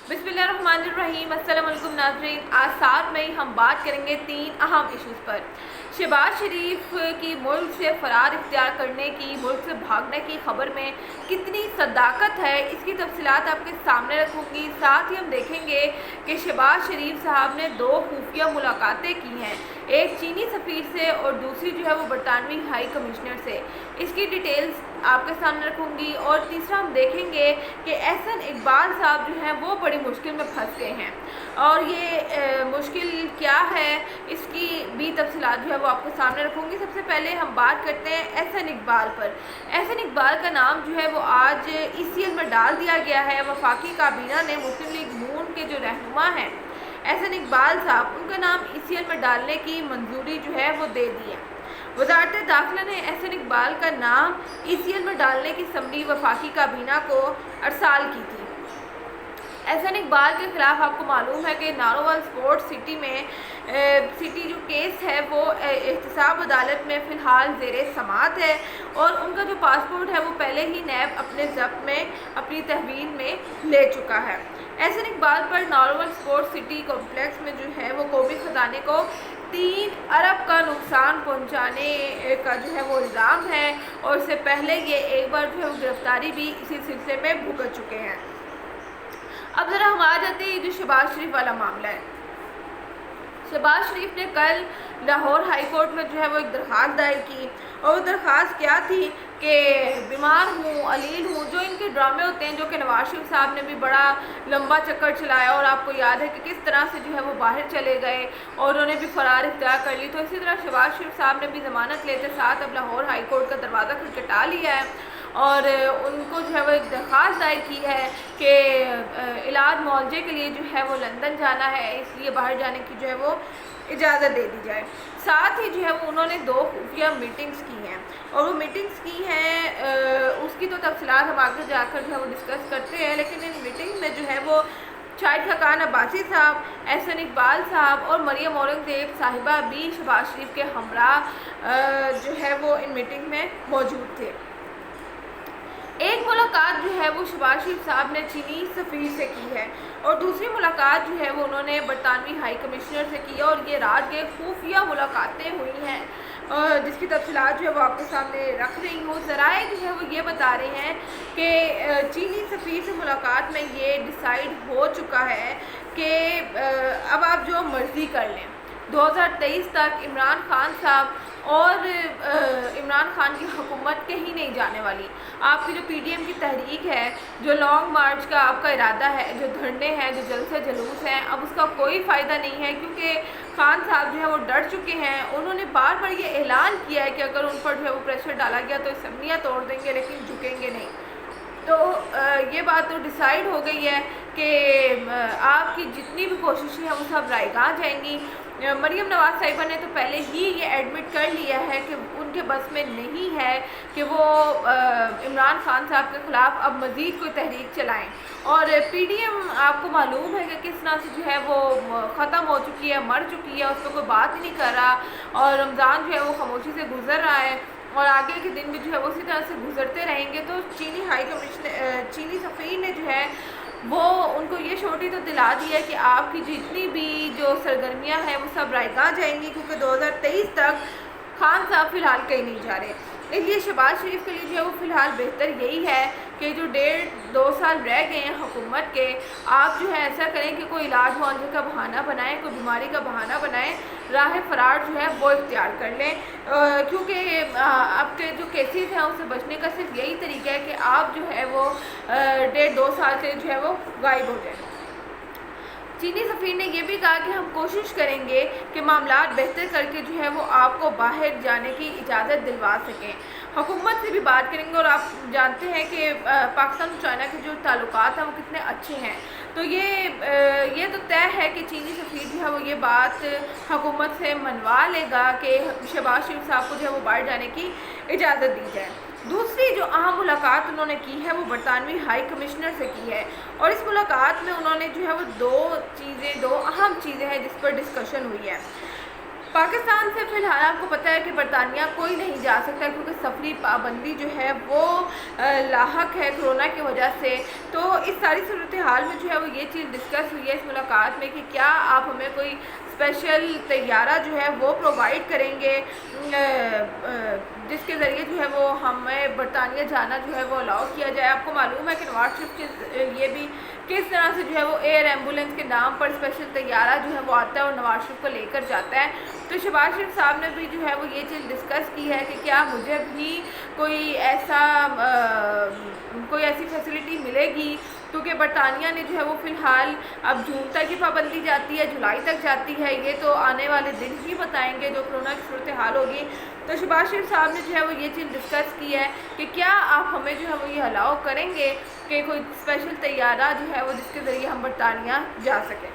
बिस्मिल्लाहिर्रहमानिर्रहीम। अस्सलाम वालेकुम नाज़रीन। आज 7 मई हम बात करेंगे 3 अहम इश्यूज़ पर। शहबाज शरीफ की मुल्क से फ़रार इख्तियार करने की, मुल्क से भागने की ख़बर में कितनी सदाकत है, इसकी तफसीलात आपके सामने रखूँगी। साथ ही हम देखेंगे कि शहबाज शरीफ साहब ने 2 खुफिया मुलाकातें की हैं, एक चीनी सफ़ीर से और दूसरी जो है वो बरतानवी हाई कमिश्नर से। इसकी डिटेल्स आपके सामने रखूँगी। और तीसरा हम देखेंगे कि एहसन इकबाल साहब जो हैं वो बड़ी मुश्किल में फंस गए हैं, और ये मुश्किल क्या है इसकी भी तफसीलात जो है वो आपके सामने रखूँगी। सबसे पहले हम बात करते हैं एहसन इकबाल पर। एहसन इकबाल का नाम जो है वो आज ECL में डाल दिया गया है। वफाकी काबीना ने मुस्लिम लीग नून के जो रहनुमा हैं एहसन इकबाल साहब, उनका नाम ECL में डालने की मंजूरी जो है वो दे दी है। वज़ारत दाखिला ने एहसन इकबाल का नाम ECL में डालने की समरी वफाकी काबीना को अरसाल की थी। एहसन इकबाल के ख़िलाफ़ आपको मालूम है कि नारोवाल स्पोर्ट सिटी में सिटी जो केस है वो एहतसाब अदालत में फ़िलहाल ज़ेरे समाअत है, और उनका जो पासपोर्ट है वो पहले ही नैब अपने ज़ब्त में अपनी तहवील में ले चुका है। एहसन इकबाल पर नारोवाल स्पोर्ट सिटी कॉम्प्लेक्स में जो है वो कौमी ख़जाने को 3 अरब का नुकसान पहुंचाने का जो है वो इल्ज़ाम है, और इससे पहले ये एक बार जो है वो गिरफ्तारी भी इसी सिलसिले में भुगत चुके हैं। अब ज़रा हम आ जाते हैं जो शहबाज शरीफ वाला मामला है। शहबाज शरीफ ने कल लाहौर हाई कोर्ट में जो है वो एक दरख्वास्त दायर की, और वो दरख्वास्त क्या थी कि बीमार हूँ, अलील हूँ, जो इनके ड्रामे होते हैं, जो कि नवाज शरीफ साहब ने भी बड़ा लंबा चक्कर चलाया, और आपको याद है कि किस तरह से जो है वो बाहर चले गए और उन्होंने भी फ़रार इख्तियार कर ली। तो इसी तरह शहबाज शरीफ साहब ने भी ज़मानत लेते साथ अब लाहौर हाई कोर्ट का दरवाज़ा खटखटा लिया है, और उनको जो है वो एक दरख्वास्त दायर की है कि इलाज मुआवजे के लिए जो है वो लंदन जाना है, इसलिए बाहर जाने की जो है वो इजाज़त दे दी जाए। साथ ही जो है वो उन्होंने 2 खुफिया मीटिंग्स की हैं, और वो मीटिंग्स की हैं उसकी तो तफसीलात हम आगे जाकर जो है वो डिस्कस करते हैं। लेकिन इन मीटिंग में जो है वो शाहिद खाकान अब्बासी साहब, एहसन इकबाल साहब और मरियम औरंगज़ेब साहिबा भी शहबाज शरीफ के हमरा जो है वो इन मीटिंग में मौजूद थे। एक मुलाकात जो है वो शहबाज शरीफ साहब ने चीनी सफ़ीर से की है, और दूसरी मुलाकात जो है वो उन्होंने बरतानवी हाई कमिश्नर से की है, और ये रात के खुफिया मुलाकातें हुई हैं, जिसकी तफसीलात जो है वो आपके सामने रख रही हूँ। ज़राए जो है वो ये बता रहे हैं कि चीनी सफ़ीर से मुलाकात में ये डिसाइड हो चुका है कि अब आप जो मर्ज़ी कर लें, 2023 तक इमरान खान साहब और इमरान खान की हुकूमत कहीं नहीं जाने वाली। आपकी जो PDM की तहरीक है, जो लॉन्ग मार्च का आपका इरादा है, जो धरने हैं, जो जलसे जुलूस हैं, अब उसका कोई फ़ायदा नहीं है, क्योंकि खान साहब जो है वो डर चुके हैं। उन्होंने बार बार ये ऐलान किया है कि अगर उन पर जो है वो प्रेशर डाला गया तो असम्बलियाँ तोड़ देंगे, लेकिन झुकेंगे नहीं। तो ये बात तो डिसाइड हो गई है कि आपकी जितनी भी कोशिशें हैं वो सब रायगां जाएंगी। मरियम नवाज़ साहिबा ने तो पहले ही ये एडमिट कर लिया है कि उनके बस में नहीं है कि वो इमरान खान साहब के ख़िलाफ़ अब मज़ीद कोई तहरीक चलाएं, और PDM आपको मालूम है कि किस तरह से जो है वो ख़त्म हो चुकी है, मर चुकी है, उस पर कोई बात ही नहीं कर रहा, और रमज़ान जो है वो खामोशी से गुजर रहा है, और आगे के दिन भी जो है वो उसी तरह से गुजरते रहेंगे। तो चीनी सफ़ीर ने जो है वो उनको ये छोटी तो दिला दी है कि आपकी जितनी भी जो सरगर्मियां हैं वो सब रायगां जाएंगी, क्योंकि 2023 तक खान साहब फ़िलहाल कहीं नहीं जा रहे। इसलिए शहबाज शरीफ के लिए जो है वो फ़िलहाल बेहतर यही है कि जो 1.5-2 साल रह गए हैं हुकूमत के, आप जो है ऐसा करें कि कोई इलाज मुआवजे का बहाना बनाएं, कोई बीमारी का बहाना बनाएं, राह फ़रार जो है वो इख्तियार कर लें, क्योंकि आपके जो केसेस हैं उससे बचने का सिर्फ यही तरीका है कि आप जो है वो 1.5-2 साल से जो है वो गायब हो जाए। चीनी सफ़ीर ने यह भी कहा कि हम कोशिश करेंगे कि मामलात बेहतर करके जो है वो आपको बाहर जाने की इजाज़त दिलवा सकें। हुकूमत से भी बात करेंगे, और आप जानते हैं कि पाकिस्तान और चाइना के जो ताल्लुकात हैं वो कितने अच्छे हैं। तो ये तो तय है कि चीनी सफ़ीर जो है वो ये बात हुकूमत से मनवा लेगा कि शहबाज शरीफ साहब को जो है वो बाहर जाने की इजाज़त दी जाए। दूसरी जो अहम मुलाकात उन्होंने की है वो बरतानवी हाई कमिश्नर से की है, और इस मुलाकात में उन्होंने जो है वो 2 अहम चीज़ें हैं जिस पर डिस्कशन हुई है। پاکستان سے فی الحال آپ کو پتہ ہے کہ برطانیہ کوئی نہیں جا سکتا کیونکہ سفری پابندی جو ہے وہ لاحق ہے کورونا کی وجہ سے. تو اس ساری صورتحال میں جو ہے وہ یہ چیز ڈسکس ہوئی ہے اس ملاقات میں کہ کیا آپ ہمیں کوئی اسپیشل طیارہ جو ہے وہ پرووائڈ کریں گے جس کے ذریعے جو ہے وہ ہمیں برطانیہ جانا جو ہے وہ الاؤ کیا جائے. آپ کو معلوم ہے کہ نواز شریف یہ بھی کس طرح سے جو ہے وہ ایئر ایمبولینس کے نام پر اسپیشل طیارہ جو ہے وہ آتا ہے اور نواز شریف کو لے کر جاتا ہے. تو شہباز شریف صاحب نے بھی جو ہے وہ یہ چیز ڈسکس کی ہے کہ کیا مجھے بھی کوئی ایسی فیسلٹی ملے گی کیونکہ برطانیہ نے جو ہے وہ فی الحال اب جون تک کی پابندی جاتی ہے, جولائی تک جاتی ہے, یہ تو آنے والے دن ہی بتائیں گے جو کورونا کی صورتحال ہوگی. تو شہباز شریف صاحب نے جو ہے وہ یہ چیز ڈسکس کی ہے کہ کیا آپ ہمیں جو ہے وہ یہ الاؤ کریں گے کہ کوئی اسپیشل طیارہ جو ہے وہ جس کے ذریعے ہم برطانیہ جا سکیں.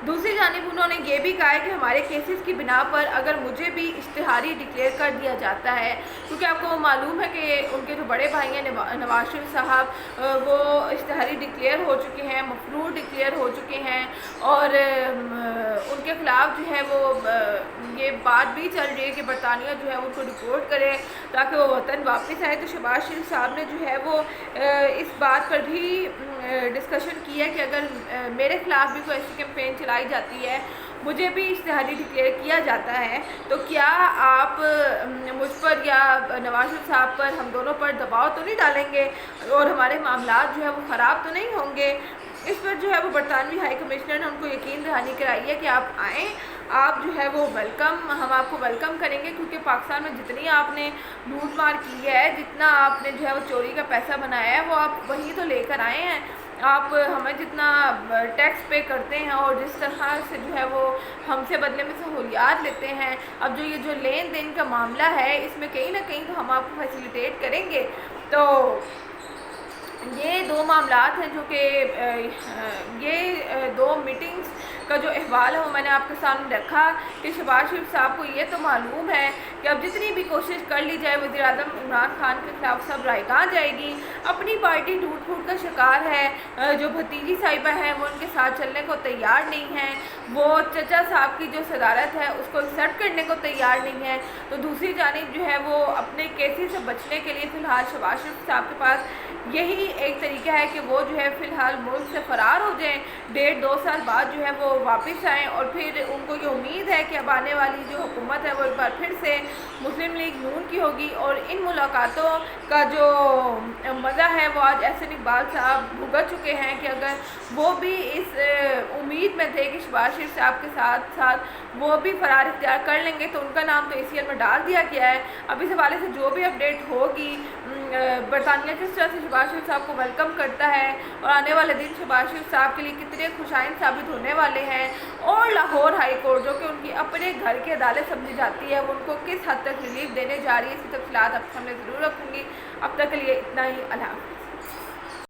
دوسری جانب انہوں نے یہ بھی کہا ہے کہ ہمارے کیسز کی بنا پر اگر مجھے بھی اشتہاری ڈکلیئر کر دیا جاتا ہے, کیونکہ آپ کو معلوم ہے کہ ان کے جو بڑے بھائی ہیں نواز شریف صاحب وہ اشتہاری ڈکلیئر ہو چکے ہیں, مفرور ڈکلیئر ہو چکے ہیں اور ان کے خلاف جو ہے وہ یہ بات بھی چل رہی ہے کہ برطانیہ جو ہے ان کو ڈپورٹ کرے تاکہ وہ وطن واپس آئے. تو شہباز شریف صاحب نے جو ہے وہ اس بات پر بھی ڈسکشن کی ہے کہ اگر میرے خلاف بھی کوئی ایسی کیمپین چلائی جاتی ہے, مجھے بھی اشتہاری ڈکلیئر کیا جاتا ہے, تو کیا آپ مجھ پر یا نواز شریف صاحب پر ہم دونوں پر دباؤ تو نہیں ڈالیں گے اور ہمارے معاملات جو ہے وہ خراب تو نہیں ہوں گے. اس پر جو ہے وہ برطانوی ہائی کمشنر نے ان کو یقین دہانی کرائی ہے کہ آپ آئیں, آپ جو ہے وہ ویلکم, ہم آپ کو ویلکم کریں گے کیونکہ پاکستان میں جتنی آپ نے لوٹ مار کی ہے, جتنا آپ نے جو ہے وہ چوری کا پیسہ بنایا ہے, وہ آپ وہی تو لے کر آئے ہیں. آپ ہمیں جتنا ٹیکس پے کرتے ہیں اور جس طرح سے جو ہے وہ ہم سے بدلے میں سہولیات لیتے ہیں, اب یہ جو لین دین کا معاملہ ہے اس میں کہیں نہ کہیں تو ہم آپ کو فیسیلیٹیٹ کریں گے. تو یہ دو معاملات ہیں جو کہ یہ دو میٹنگز کا جو احوال ہے وہ میں نے آپ کے سامنے رکھا کہ شہباز شریف صاحب کو یہ تو معلوم ہے کہ اب جتنی بھی کوشش کر لی جائے وزیر اعظم عمران خان کے خلاف سب رائے کہاں جائے گی. اپنی پارٹی ٹوٹ پھوٹ کا شکار ہے, جو بھتیجی صاحبہ ہیں وہ ان کے ساتھ چلنے کو تیار نہیں ہیں, وہ چچا صاحب کی جو صدارت ہے اس کو ایکسیپٹ کرنے کو تیار نہیں ہے. تو دوسری جانب جو ہے وہ اپنے کیسز سے بچنے کے لیے فی الحال شہباز شریف صاحب کے پاس یہی ایک طریقہ ہے کہ وہ جو ہے فی الحال ملک سے فرار ہو جائیں, 1.5-2 سال بعد جو ہے وہ واپس آئیں اور پھر ان کو یہ امید ہے کہ اب آنے والی جو حکومت ہے وہ ایک بار پھر سے مسلم لیگ نون کی ہوگی. اور ان ملاقاتوں کا جو مزہ ہے وہ آج احسن اقبال صاحب بھگت چکے ہیں کہ اگر وہ بھی اس امید میں تھے کہ شہباز شریف صاحب کے ساتھ ساتھ وہ بھی فرار اختیار کر لیں گے تو ان کا نام تو ACL میں ڈال دیا گیا ہے. اب اس حوالے سے جو بھی اپڈیٹ ہوگی, برطانیہ کس طرح سے شہباز شریف صاحب کو ویلکم کرتا ہے اور آنے والے دن شہباز شریف صاحب کے لیے کتنے خوشائند ثابت ہونے والے ہیں, اور لاہور ہائی کورٹ جو کہ ان کی اپنے گھر کی عدالت سمجھی جاتی ہے وہ ان کو کس حد تک ریلیف دینے جا رہی ہے, اس کی تفصیلات آپ کے سامنے ضرور رکھوں گی. اب تک کے لیے اتنا ہی, اللہ حافظ.